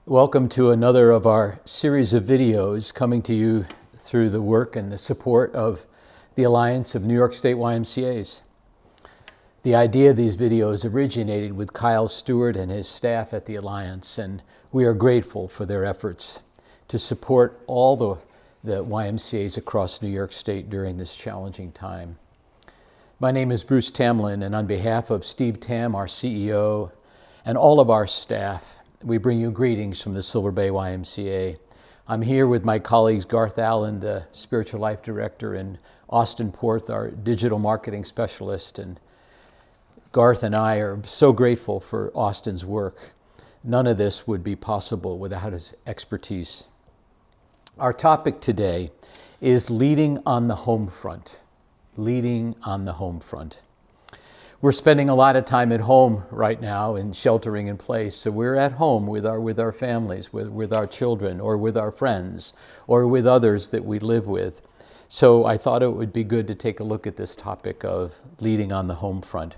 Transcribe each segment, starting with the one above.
Welcome to another of our series of videos coming to you through the work and the support of the Alliance of New York State YMCAs. The idea of these videos originated with Kyle Stewart and his staff at the Alliance, and we are grateful for their efforts to support all the YMCAs across New York State during this challenging time. My name is Bruce Tamlin, and on behalf of Steve Tam, our CEO, and all of our staff, we bring you greetings from the Silver Bay YMCA. I'm here with my colleagues Garth Allen, the Spiritual Life Director, and Austin Porth, our Digital Marketing Specialist. And Garth and I are so grateful for Austin's work. None of this would be possible without his expertise. Our topic today is leading on the home front. Leading on the home front. We're spending a lot of time at home right now and sheltering in place. So we're at home with our families, with our children, or with our friends, or with others that we live with. So I thought it would be good to take a look at this topic of leading on the home front.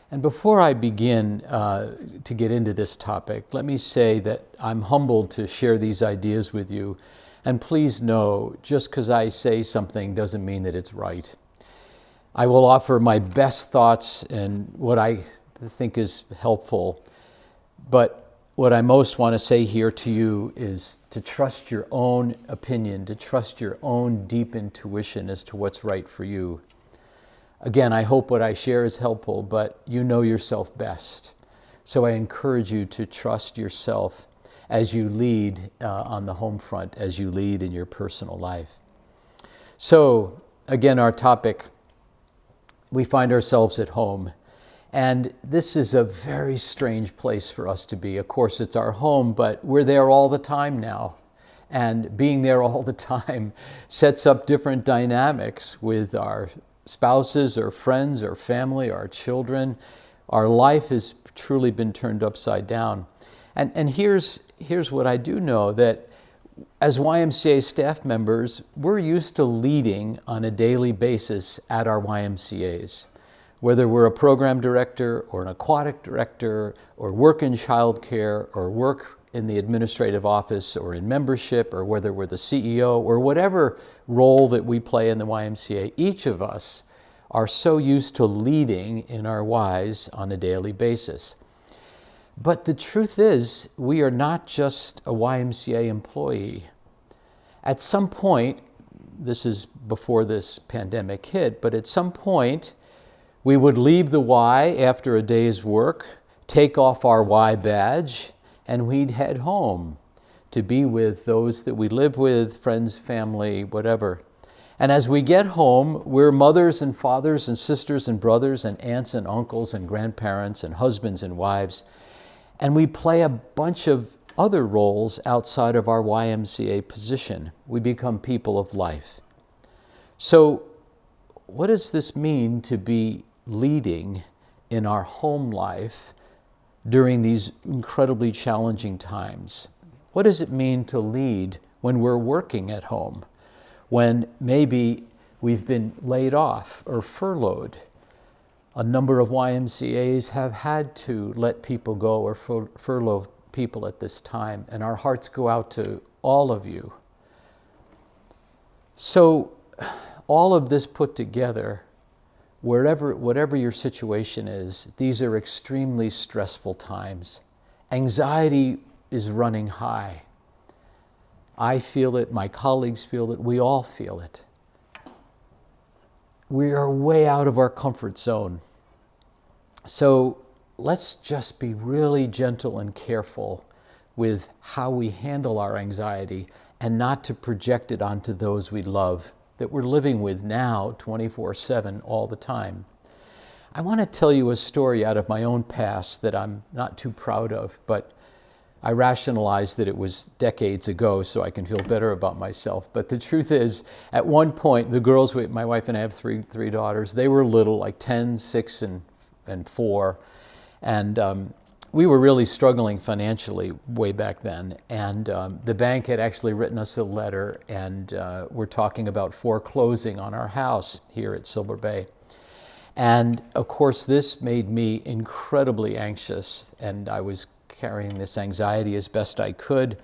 And before I begin to get into this topic, let me say that I'm humbled to share these ideas with you. And please know, just because I say something doesn't mean that it's right. I will offer my best thoughts and what I think is helpful. But what I most want to say here to you is to trust your own opinion, to trust your own deep intuition as to what's right for you. Again, I hope what I share is helpful, but you know yourself best. So I encourage you to trust yourself as you lead on the home front, as you lead in your personal life. So again, our topic, we find ourselves at home, and this is a very strange place for us to be. Of course, it's our home, but we're there all the time now, and being there all the time sets up different dynamics with our spouses or friends or family, our children. Our life has truly been turned upside down. And here's what I do know, that as YMCA staff members, we're used to leading on a daily basis at our YMCAs. Whether we're a program director or an aquatic director or work in childcare or work in the administrative office or in membership, or whether we're the CEO or whatever role that we play in the YMCA, each of us are so used to leading in our Ys on a daily basis. But the truth is, we are not just a YMCA employee. At some point, this is before this pandemic hit, but at some point, we would leave the Y after a day's work, take off our Y badge, and we'd head home to be with those that we live with, friends, family, whatever. And as we get home, we're mothers and fathers and sisters and brothers and aunts and uncles and grandparents and husbands and wives. And we play a bunch of other roles outside of our YMCA position. We become people of life. So what does this mean to be leading in our home life during these incredibly challenging times? What does it mean to lead when we're working at home, when maybe we've been laid off or furloughed? A number of YMCAs have had to let people go or furlough people at this time, and our hearts go out to all of you. So all of this put together, whatever your situation is, these are extremely stressful times. Anxiety is running high. I feel it, my colleagues feel it, we all feel it. We are way out of our comfort zone. So let's just be really gentle and careful with how we handle our anxiety, and not to project it onto those we love that we're living with now 24/7 all the time. I want to tell you a story out of my own past that I'm not too proud of, but I rationalized that it was decades ago so I can feel better about myself. But the truth is, at one point, the girls, my wife and I have three daughters, they were little, like 10, 6, and 4. And we were really struggling financially way back then. And the bank had actually written us a letter, and we're talking about foreclosing on our house here at Silver Bay. And of course, this made me incredibly anxious, and I was carrying this anxiety as best I could.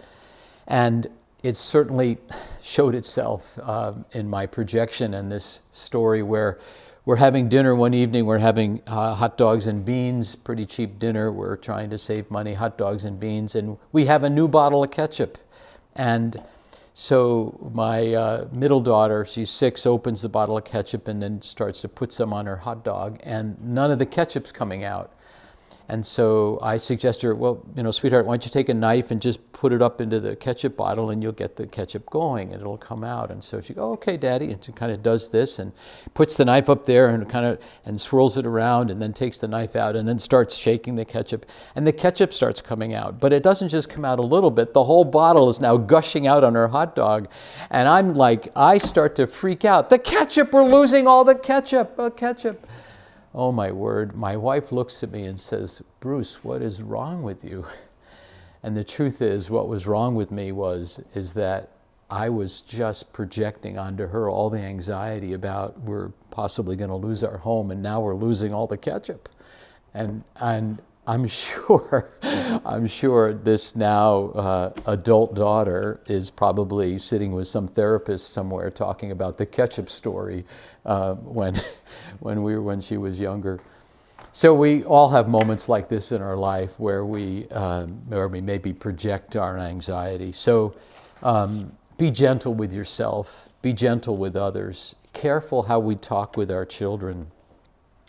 And it certainly showed itself in my projection and this story where we're having dinner one evening. We're having hot dogs and beans, pretty cheap dinner. We're trying to save money, hot dogs and beans. And we have a new bottle of ketchup. And so my middle daughter, she's 6, opens the bottle of ketchup and then starts to put some on her hot dog. And none of the ketchup's coming out. And so I suggest to her, well, sweetheart, why don't you take a knife and just put it up into the ketchup bottle and you'll get the ketchup going and it'll come out. And so she goes, oh, okay, Daddy. And she kind of does this and puts the knife up there and swirls it around and then takes the knife out and then starts shaking the ketchup. And the ketchup starts coming out. But it doesn't just come out a little bit. The whole bottle is now gushing out on her hot dog. And I'm like, I start to freak out. The ketchup, we're losing all the ketchup, ketchup. Oh my word, my wife looks at me and says, Bruce, what is wrong with you? And the truth is, what was wrong with me is that I was just projecting onto her all the anxiety about we're possibly going to lose our home and now we're losing all the ketchup. And I'm sure this now adult daughter is probably sitting with some therapist somewhere talking about the ketchup story when she was younger. So we all have moments like this in our life where we maybe project our anxiety. So be gentle with yourself, be gentle with others, careful how we talk with our children.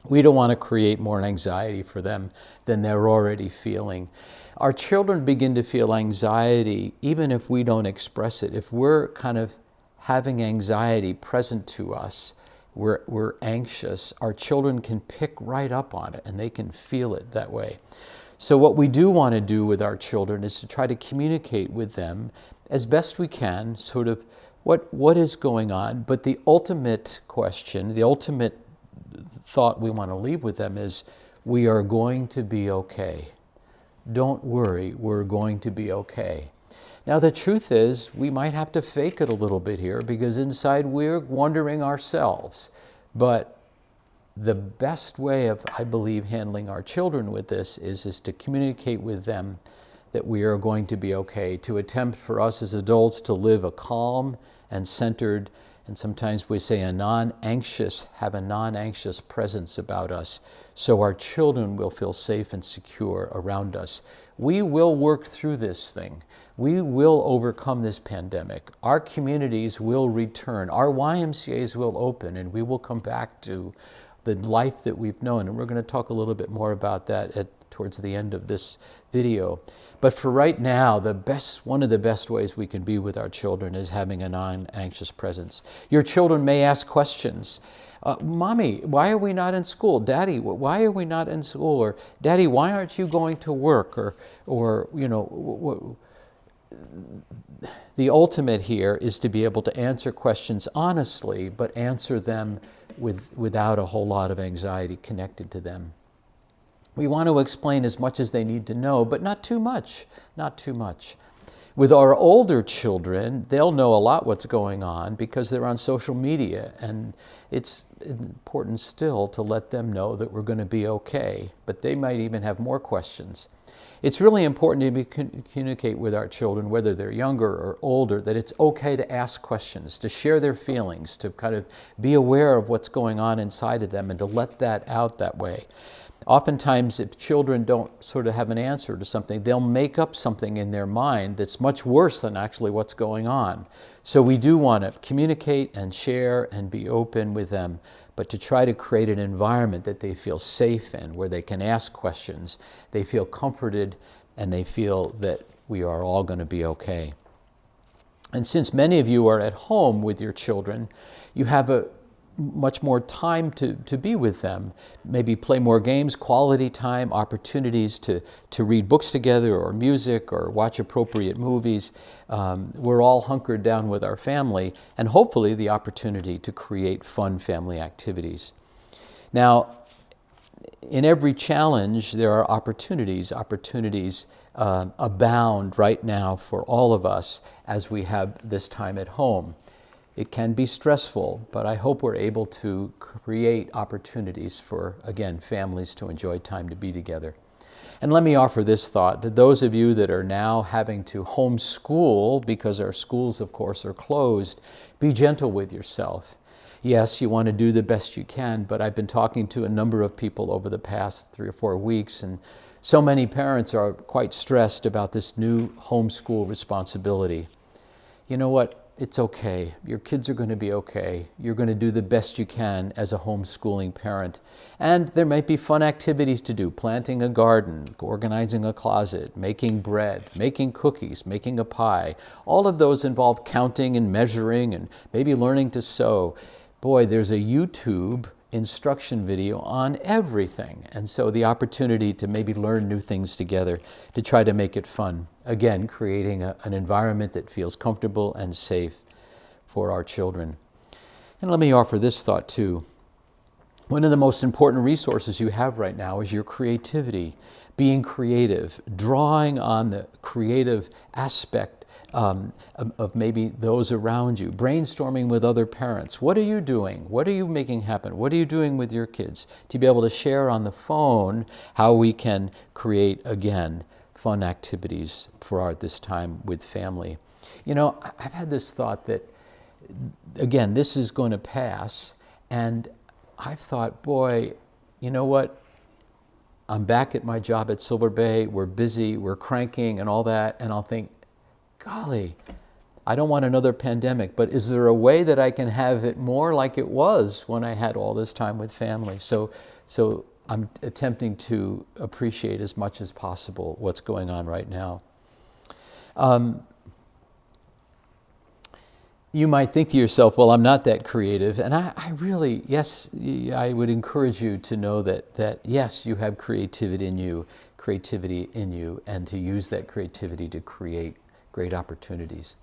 We don't want to create more anxiety for them than they're already feeling. Our children begin to feel anxiety even if we don't express it. If we're kind of having anxiety present to us, we're anxious, our children can pick right up on it and they can feel it that way. So what we do want to do with our children is to try to communicate with them as best we can, sort of what is going on. But the ultimate question, the ultimate thought we want to leave with them is, we are going to be okay. Don't worry, we're going to be okay. Now the truth is, we might have to fake it a little bit here because inside we're wondering ourselves. But the best way of, I believe, handling our children with this is to communicate with them that we are going to be okay, to attempt for us as adults to live a calm and centered, and sometimes we say have a non-anxious presence about us, so our children will feel safe and secure around us. We will work through this thing. We will overcome this pandemic. Our communities will return. Our YMCAs will open, and we will come back to the life that we've known. And we're going to talk a little bit more about that towards the end of this video. But for right now, one of the best ways we can be with our children is having a non-anxious presence. Your children may ask questions. Mommy, why are we not in school? Daddy, why are we not in school? Or Daddy, why aren't you going to work? Or the ultimate here is to be able to answer questions honestly, but answer them without a whole lot of anxiety connected to them. We want to explain as much as they need to know, but not too much, not too much. With our older children, they'll know a lot what's going on because they're on social media, and it's important still to let them know that we're going to be okay, but they might even have more questions. It's really important to communicate with our children, whether they're younger or older, that it's okay to ask questions, to share their feelings, to kind of be aware of what's going on inside of them and to let that out that way. Oftentimes, if children don't sort of have an answer to something, they'll make up something in their mind that's much worse than actually what's going on. So we do want to communicate and share and be open with them, but to try to create an environment that they feel safe in, where they can ask questions, they feel comforted, and they feel that we are all going to be okay. And since many of you are at home with your children, you have much more time to be with them, maybe play more games, quality time, opportunities to read books together or music or watch appropriate movies. We're all hunkered down with our family, and hopefully the opportunity to create fun family activities. Now, in every challenge, there are opportunities. Opportunities abound right now for all of us as we have this time at home. It can be stressful, but I hope we're able to create opportunities for, again, families to enjoy time to be together. And let me offer this thought, that those of you that are now having to homeschool because our schools, of course, are closed, be gentle with yourself. Yes, you want to do the best you can, but I've been talking to a number of people over the past 3 or 4 weeks, and so many parents are quite stressed about this new homeschool responsibility. You know what? It's okay. Your kids are going to be okay. You're going to do the best you can as a homeschooling parent. And there might be fun activities to do, planting a garden, organizing a closet, making bread, making cookies, making a pie. All of those involve counting and measuring and maybe learning to sew. Boy, there's a YouTube instruction video on everything. And so the opportunity to maybe learn new things together to try to make it fun. Again, creating an environment that feels comfortable and safe for our children. And let me offer this thought too. One of the most important resources you have right now is your creativity, being creative, drawing on the creative aspect of maybe those around you, brainstorming with other parents. What are you doing? What are you making happen? What are you doing with your kids? To be able to share on the phone how we can create, again, fun activities for this time with family. You know, I've had this thought that, again, this is going to pass, and I've thought, boy, you know what? I'm back at my job at Silver Bay, we're busy, we're cranking and all that, and I'll think, golly, I don't want another pandemic, but is there a way that I can have it more like it was when I had all this time with family? So I'm attempting to appreciate as much as possible what's going on right now. You might think to yourself, well, I'm not that creative. And I really, yes, I would encourage you to know that yes, you have creativity in you, and to use that creativity to create great opportunities.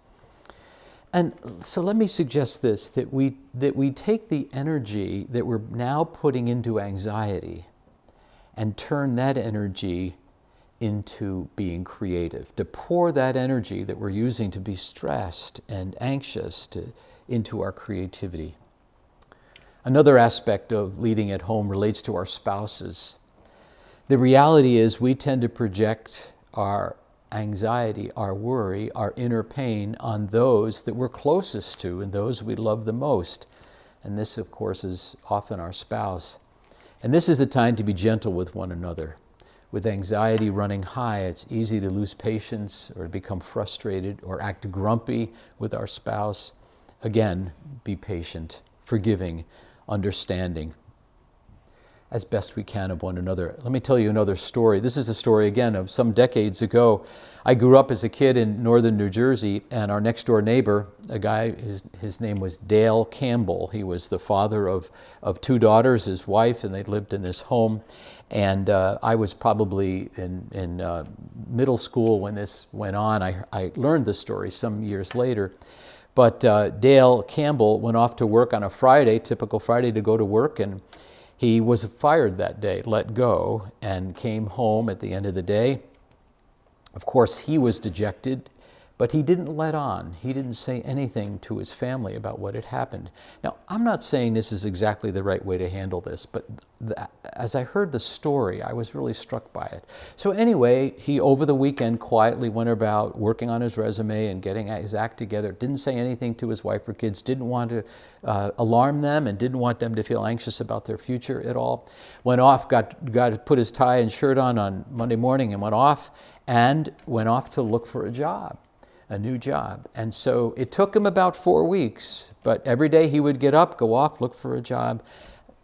And so let me suggest this, that we take the energy that we're now putting into anxiety and turn that energy into being creative, to pour that energy that we're using to be stressed and anxious into our creativity. Another aspect of leading at home relates to our spouses. The reality is we tend to project our anxiety, our worry, our inner pain on those that we're closest to and those we love the most. And this, of course, is often our spouse. And this is the time to be gentle with one another. With anxiety running high, it's easy to lose patience or to become frustrated or act grumpy with our spouse. Again, be patient, forgiving, understanding as best we can of one another. Let me tell you another story. This is a story, again, of some decades ago. I grew up as a kid in northern New Jersey, and our next door neighbor, a guy, his name was Dale Campbell. He was the father of 2 daughters, his wife, and they lived in this home. And I was probably in middle school when this went on. I learned the story some years later. But Dale Campbell went off to work on a Friday, typical Friday, to go to work, and he was fired that day, let go, and came home at the end of the day. Of course, he was dejected, but he didn't let on. He didn't say anything to his family about what had happened. Now, I'm not saying this is exactly the right way to handle this, but as I heard the story, I was really struck by it. So anyway, he over the weekend quietly went about working on his resume and getting his act together, didn't say anything to his wife or kids, didn't want to alarm them and didn't want them to feel anxious about their future at all. Went off, got to put his tie and shirt on Monday morning and went off to look for a job. A new job. And so it took him about 4 weeks, but every day he would get up, go off, look for a job.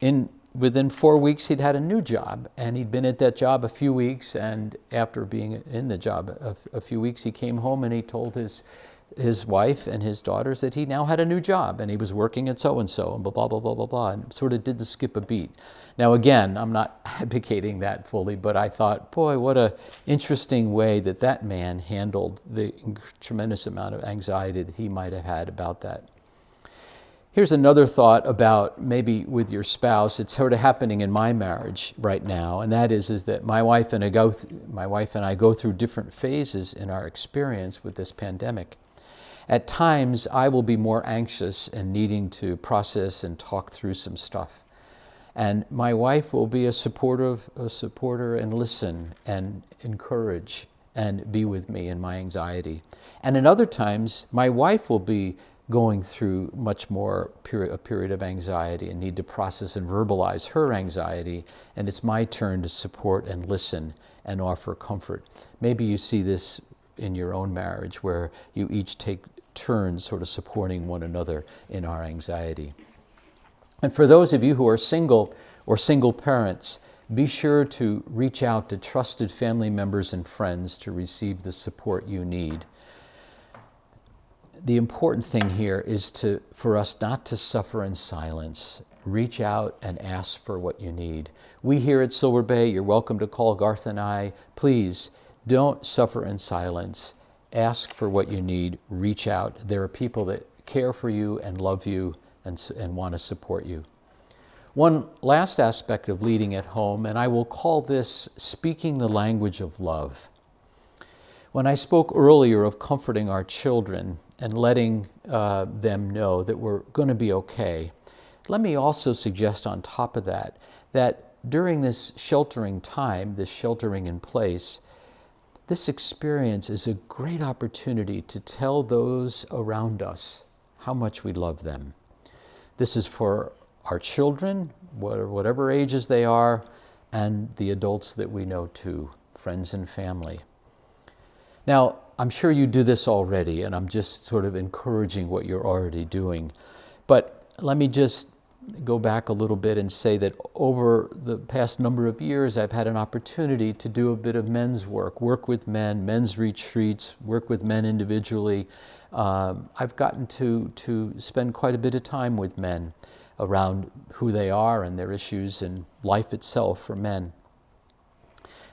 Within 4 weeks, he'd had a new job, and he'd been at that job a few weeks, and after being in the job a few weeks, he came home and he told his wife and his daughters that he now had a new job, and he was working at so-and-so, and blah, blah, blah, blah, blah, blah, and sort of did the skip a beat. Now, again, I'm not advocating that fully, but I thought, boy, what an interesting way that man handled the tremendous amount of anxiety that he might have had about that. Here's another thought about maybe with your spouse. It's sort of happening in my marriage right now, and that is that my wife and I go through different phases in our experience with this pandemic. At times, I will be more anxious and needing to process and talk through some stuff. And my wife will be a supporter and listen and encourage and be with me in my anxiety. And in other times, my wife will be going through much more a period of anxiety and need to process and verbalize her anxiety, and it's my turn to support and listen and offer comfort. Maybe you see this in your own marriage where you each take turns sort of supporting one another in our anxiety. And for those of you who are single or single parents, be sure to reach out to trusted family members and friends to receive the support you need. The important thing here is for us not to suffer in silence. Reach out and ask for what you need. We here at Silver Bay, you're welcome to call Garth and I. Please don't suffer in silence. Ask for what you need. Reach out. There are people that care for you and love you and want to support you. One last aspect of leading at home, and I will call this speaking the language of love. When I spoke earlier of comforting our children and letting them know that we're going to be okay, let me also suggest on top of that, that during this sheltering time, this sheltering in place, this experience is a great opportunity to tell those around us how much we love them. This is for our children, whatever ages they are, and the adults that we know too, friends and family. Now, I'm sure you do this already, and I'm just sort of encouraging what you're already doing. But let me just go back a little bit and say that over the past number of years, I've had an opportunity to do a bit of men's work with men, men's retreats, work with men individually. I've gotten to spend quite a bit of time with men around who they are and their issues and life itself for men.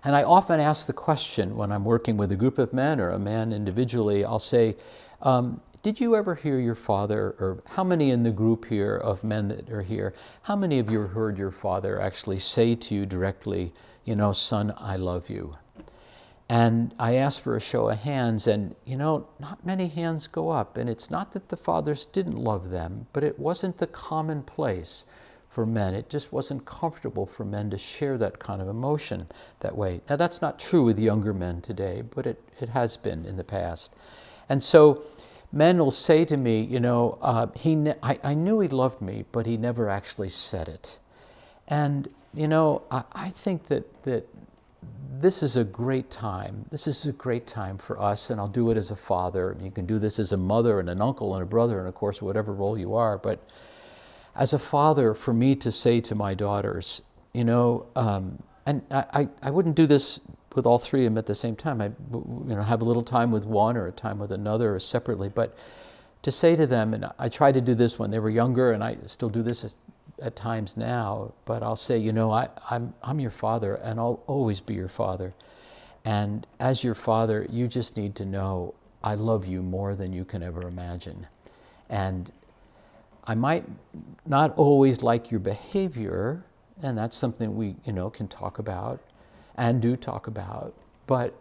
And I often ask the question when I'm working with a group of men or a man individually, I'll say, did you ever hear your father, or how many in the group here of men that are here, how many of you heard your father actually say to you directly, son, I love you? And I ask for a show of hands, and not many hands go up. And it's not that the fathers didn't love them, but it wasn't the commonplace for men. It just wasn't comfortable for men to share that kind of emotion that way. Now, that's not true with younger men today, but it has been in the past. And so men will say to me, I knew he loved me, but he never actually said it. And, I think that this is a great time. This is a great time for us, and I'll do it as a father. You can do this as a mother and an uncle and a brother, and of course, whatever role you are. But as a father, for me to say to my daughters, and I wouldn't do this with all three of them at the same time. I have a little time with one or a time with another or separately, but to say to them, and I tried to do this when they were younger, and I still do this at times now, but I'll say, I'm your father, and I'll always be your father. And as your father, you just need to know I love you more than you can ever imagine. And I might not always like your behavior, and that's something we, can talk about and do talk about, but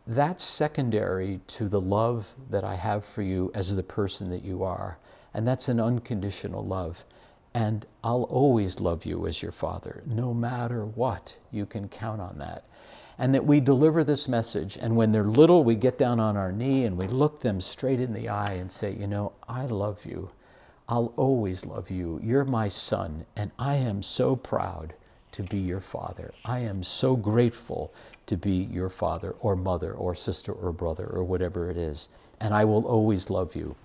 that's secondary to the love that I have for you as the person that you are. And that's an unconditional love. And I'll always love you as your father, no matter what. You can count on that. And that we deliver this message, and when they're little, we get down on our knee and we look them straight in the eye and say, I love you. I'll always love you. You're my son, and I am so proud to be your father. I am so grateful to be your father or mother or sister or brother or whatever it is, and I will always love you.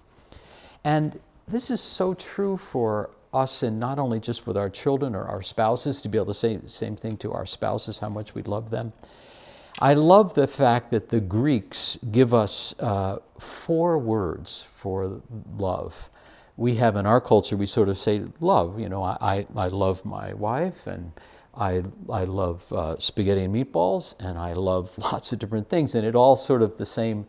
And this is so true for us, and not only just with our children or our spouses, to be able to say the same thing to our spouses, how much we love them. I love the fact that the Greeks give us 4 words for love. We have in our culture, we sort of say love. I love my wife, and I love spaghetti and meatballs, and I love lots of different things, and it all sort of the same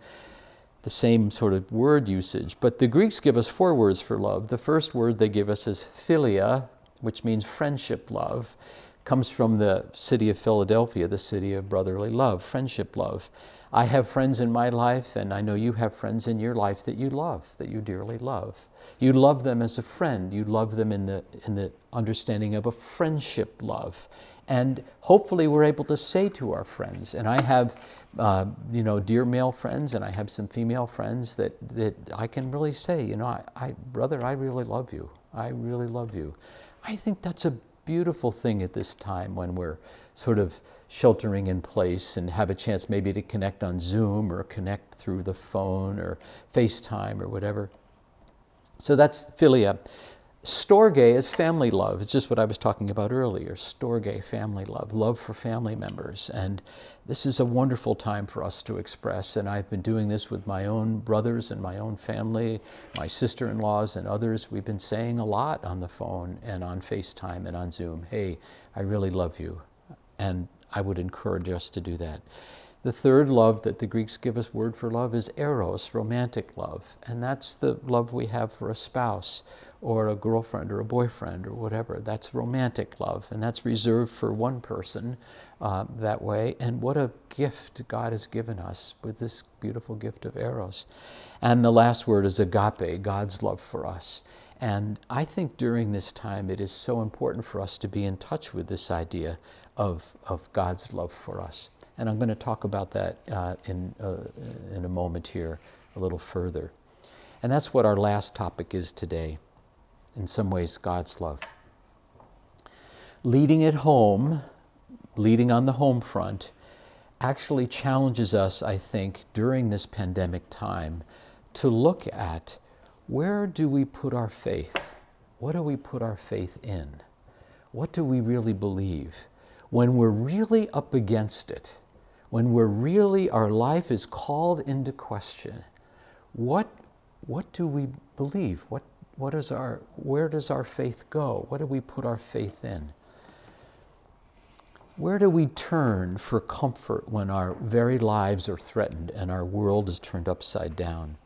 sort of word usage. But the Greeks give us 4 words for love. The first word they give us is philia, which means friendship love. Comes from the city of Philadelphia, the city of brotherly love, friendship love. I have friends in my life, and I know you have friends in your life that you love, that you dearly love. You love them as a friend. You love them in the understanding of a friendship love. And hopefully we're able to say to our friends, and I have dear male friends, and I have some female friends that I can really say, brother, I really love you. I really love you. I think that's a beautiful thing at this time when we're sort of sheltering in place and have a chance maybe to connect on Zoom or connect through the phone or FaceTime or whatever. So that's philia. Storge is family love. It's just what I was talking about earlier. Storge, family love, love for family members. And this is a wonderful time for us to express. And I've been doing this with my own brothers and my own family, my sister-in-laws and others. We've been saying a lot on the phone and on FaceTime and on Zoom. Hey, I really love you. And I would encourage us to do that. The third love that the Greeks give us word for love is eros, romantic love. And that's the love we have for a spouse or a girlfriend or a boyfriend or whatever. That's romantic love, and that's reserved for one person that way. And what a gift God has given us with this beautiful gift of eros. And the last word is agape, God's love for us. And I think during this time it is so important for us to be in touch with this idea of God's love for us. And I'm going to talk about that in a moment here a little further. And that's what our last topic is today. In some ways, God's love. Leading at home, leading on the home front, actually challenges us, I think, during this pandemic time to look at where do we put our faith? What do we put our faith in? What do we really believe? When we're really up against it, when our life is called into question, what do we believe? Where does our faith go? What do we put our faith in? Where do we turn for comfort when our very lives are threatened and our world is turned upside down?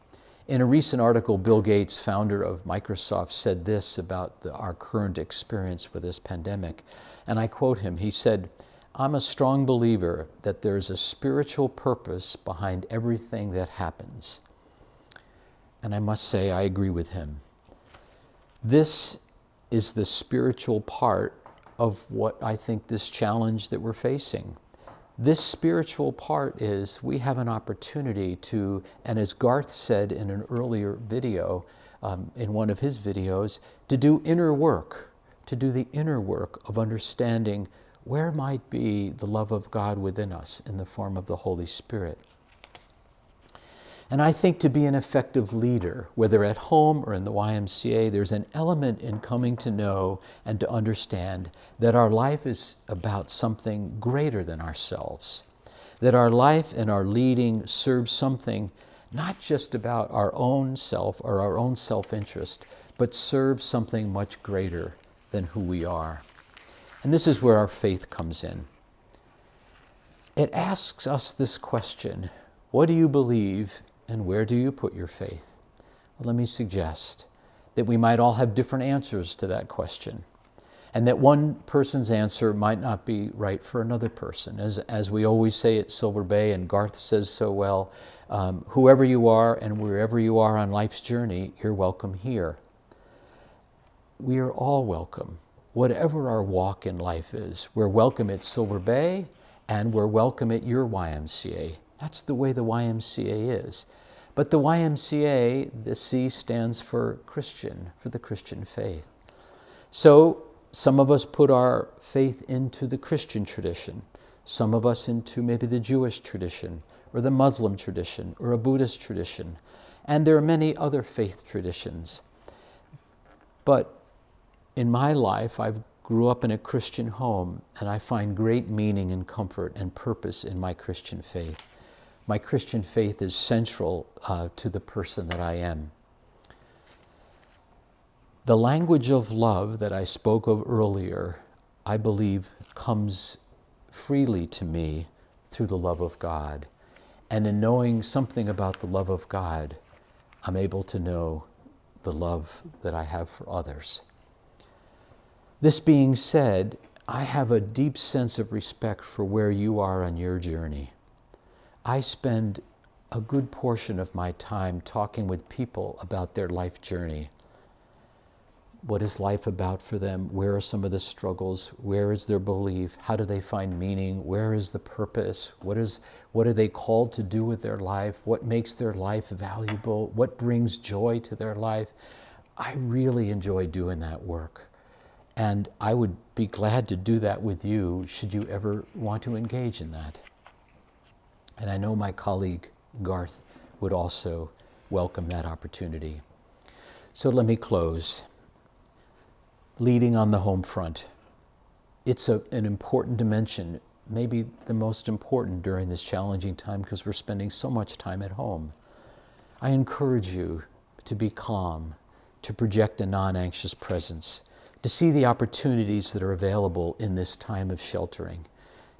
In a recent article, Bill Gates, founder of Microsoft, said this about our current experience with this pandemic. And I quote him. He said, "I'm a strong believer that there's a spiritual purpose behind everything that happens." And I must say, I agree with him. This is the spiritual part of what I think this challenge that we're facing. This spiritual part is we have an opportunity to, and as Garth said in an earlier video, in one of his videos, to do inner work, to do the inner work of understanding where might be the love of God within us in the form of the Holy Spirit. And I think to be an effective leader, whether at home or in the YMCA, there's an element in coming to know and to understand that our life is about something greater than ourselves. That our life and our leading serves something not just about our own self or our own self-interest, but serves something much greater than who we are. And this is where our faith comes in. It asks us this question: what do you believe? And where do you put your faith? Well, let me suggest that we might all have different answers to that question, and that one person's answer might not be right for another person. As we always say at Silver Bay, and Garth says so well, whoever you are and wherever you are on life's journey, you're welcome here. We are all welcome. Whatever our walk in life is, we're welcome at Silver Bay, and we're welcome at your YMCA. That's the way the YMCA is. But the YMCA, the C stands for Christian, for the Christian faith. So some of us put our faith into the Christian tradition, some of us into maybe the Jewish tradition, or the Muslim tradition, or a Buddhist tradition. And there are many other faith traditions. But in my life, I grew up in a Christian home, and I find great meaning and comfort and purpose in my Christian faith. My Christian faith is central to the person that I am. The language of love that I spoke of earlier, I believe, comes freely to me through the love of God. And in knowing something about the love of God, I'm able to know the love that I have for others. This being said, I have a deep sense of respect for where you are on your journey. I spend a good portion of my time talking with people about their life journey. What is life about for them? Where are some of the struggles? Where is their belief? How do they find meaning? Where is the purpose? What are they called to do with their life? What makes their life valuable? What brings joy to their life? I really enjoy doing that work. And I would be glad to do that with you should you ever want to engage in that. And I know my colleague Garth would also welcome that opportunity. So let me close. Leading on the home front. It's an important dimension, maybe the most important during this challenging time because we're spending so much time at home. I encourage you to be calm, to project a non-anxious presence, to see the opportunities that are available in this time of sheltering,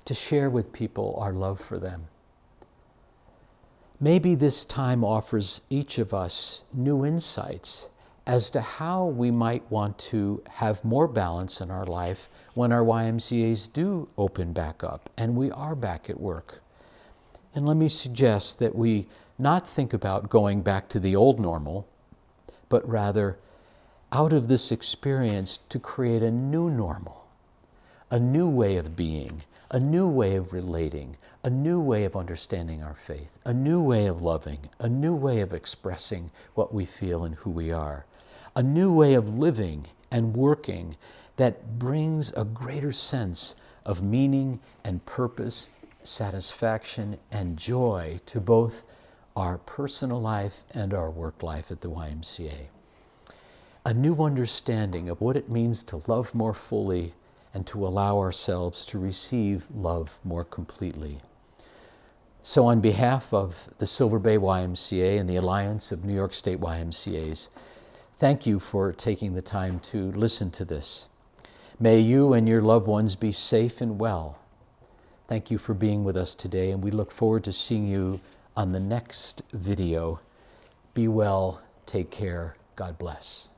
to share with people our love for them. Maybe this time offers each of us new insights as to how we might want to have more balance in our life when our YMCAs do open back up and we are back at work. And let me suggest that we not think about going back to the old normal, but rather out of this experience to create a new normal, a new way of being, a new way of relating, a new way of understanding our faith, a new way of loving, a new way of expressing what we feel and who we are, a new way of living and working that brings a greater sense of meaning and purpose, satisfaction and joy to both our personal life and our work life at the YMCA. A new understanding of what it means to love more fully and to allow ourselves to receive love more completely. So on behalf of the Silver Bay YMCA and the Alliance of New York State YMCAs, thank you for taking the time to listen to this. May you and your loved ones be safe and well. Thank you for being with us today, and we look forward to seeing you on the next video. Be well, take care, God bless.